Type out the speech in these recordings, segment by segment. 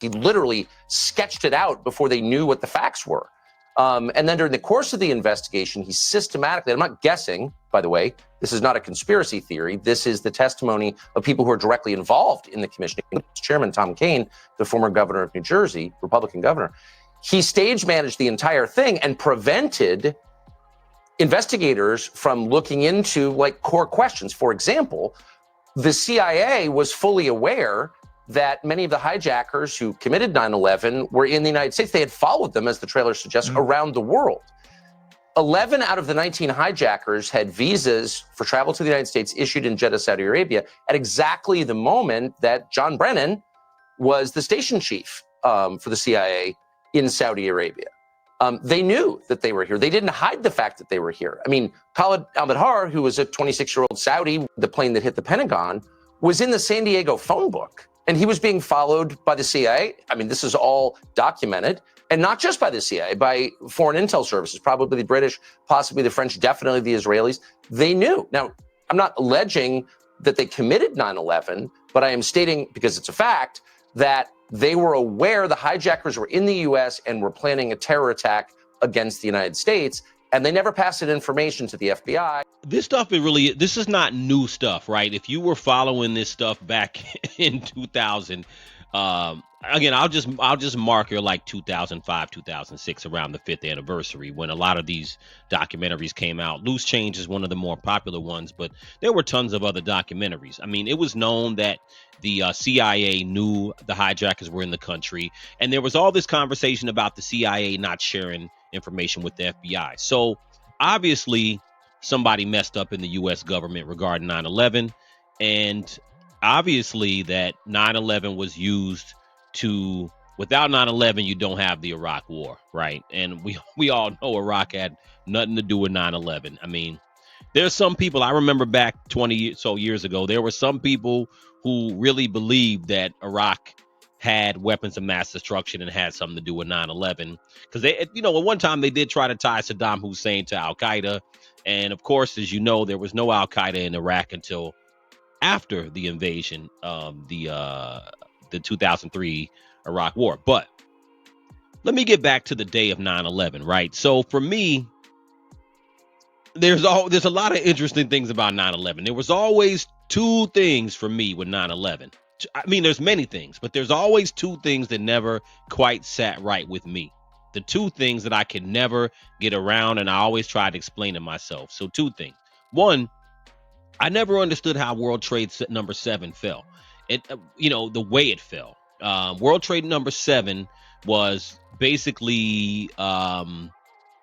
He literally sketched it out before they knew what the facts were. And then during the course of the investigation, he systematically, I'm not guessing, by the way, this is not a conspiracy theory. This is the testimony of people who are directly involved in the commissioning. Chairman Tom Kean, the former governor of New Jersey, Republican governor, he stage managed the entire thing and prevented investigators from looking into like core questions. For example, the CIA was fully aware that many of the hijackers who committed 9/11 were in the United States. They had followed them, as the trailer suggests, around the world. 11 out of the 19 hijackers had visas for travel to the United States issued in Jeddah, Saudi Arabia, at exactly the moment that John Brennan was the station chief for the CIA in Saudi Arabia. They knew that they were here. They didn't hide the fact that they were here. I mean, Khalid al-Mihdhar, who was a 26-year-old Saudi, the plane that hit the Pentagon, was in the San Diego phone book. And he was being followed by the CIA. I mean, this is all documented. And not just by the CIA, by foreign intel services, probably the British, possibly the French, definitely the Israelis. They knew. Now, I'm not alleging that they committed 9/11, but I am stating, because it's a fact, that they were aware the hijackers were in the U.S. and were planning a terror attack against the United States. And they never passed that information to the FBI. This stuff this is not new stuff, right? If you were following this stuff back in 2000, again, I'll just mark here like 2005, 2006, around the 5th anniversary, when a lot of these documentaries came out. Loose Change is one of the more popular ones, but there were tons of other documentaries. I mean, it was known that the CIA knew the hijackers were in the country, and there was all this conversation about the CIA not sharing information with the FBI. So obviously somebody messed up in the U.S. government regarding 9/11, and obviously that 9/11 was used to, without 9/11, you don't have the Iraq War, right? And we all know Iraq had nothing to do with 9/11. I mean, there's some people, I remember back 20 so years ago, there were some people who really believed that Iraq had weapons of mass destruction and had something to do with 9/11. Because they, at one time they did try to tie Saddam Hussein to Al-Qaeda. And of course, as you know, there was no Al-Qaeda in Iraq until after the invasion of the 2003 Iraq War. But let me get back to the day of 9/11, right? So for me, there's a lot of interesting things about 9/11. There was always two things for me with 9/11. I mean, there's many things, but there's always two things that never quite sat right with me. The two things that I could never get around, and I always try to explain to myself. So two things. One, I never understood how World Trade number 7 fell. It, the way it fell. World Trade number 7 was basically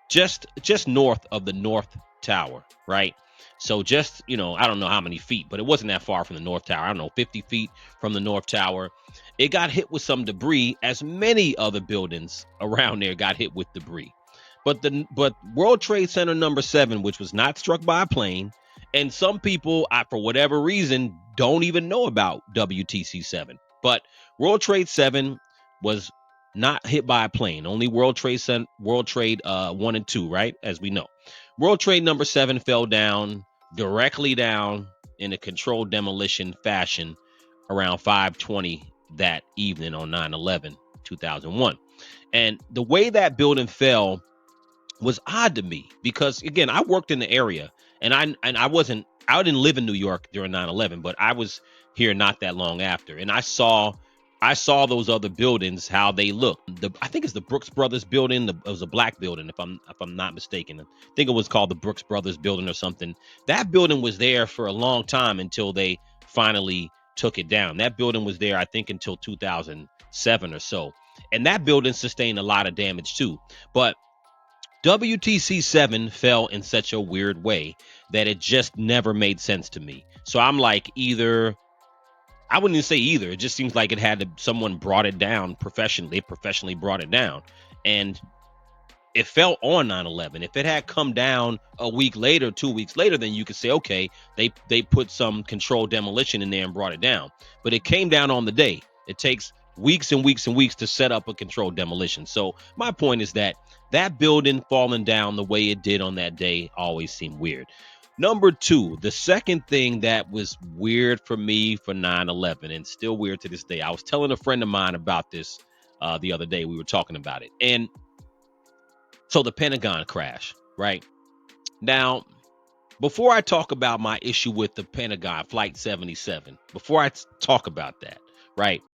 just north of the North Tower, right? So just, I don't know how many feet, but it wasn't that far from the North Tower. I don't know, 50 feet from the North Tower. It got hit with some debris, as many other buildings around there got hit with debris. But World Trade Center number 7, which was not struck by a plane, and some people, for whatever reason, don't even know about WTC 7. But World Trade 7 was not hit by a plane. Only World Trade 1 and 2, right? As we know. World Trade number 7 fell directly down in a controlled demolition fashion around 5:20 that evening on 9/11/2001. And the way that building fell was odd to me because, again, I worked in the area, and I didn't live in New York during 9/11, but I was here not that long after, and I saw those other buildings, how they look. I think it's the Brooks Brothers building. It was a black building, if I'm not mistaken. I think it was called the Brooks Brothers building or something. That building was there for a long time until they finally took it down. That building was there, I think, until 2007 or so. And that building sustained a lot of damage too. But WTC 7 fell in such a weird way that it just never made sense to me. So I'm like, I wouldn't even say either. It just seems like someone brought it down professionally. Professionally brought it down, and it fell on 9/11. If it had come down a week later, 2 weeks later, then you could say, okay, they put some controlled demolition in there and brought it down. But it came down on the day. It takes weeks and weeks and weeks to set up a controlled demolition. So my point is that building falling down the way it did on that day always seemed weird. Number 2, the second thing that was weird for me for 9/11, and still weird to this day. I was telling a friend of mine about this the other day. We were talking about it. And so the Pentagon crash, right? Now, before I talk about my issue with the Pentagon Flight 77, before I talk about that, right?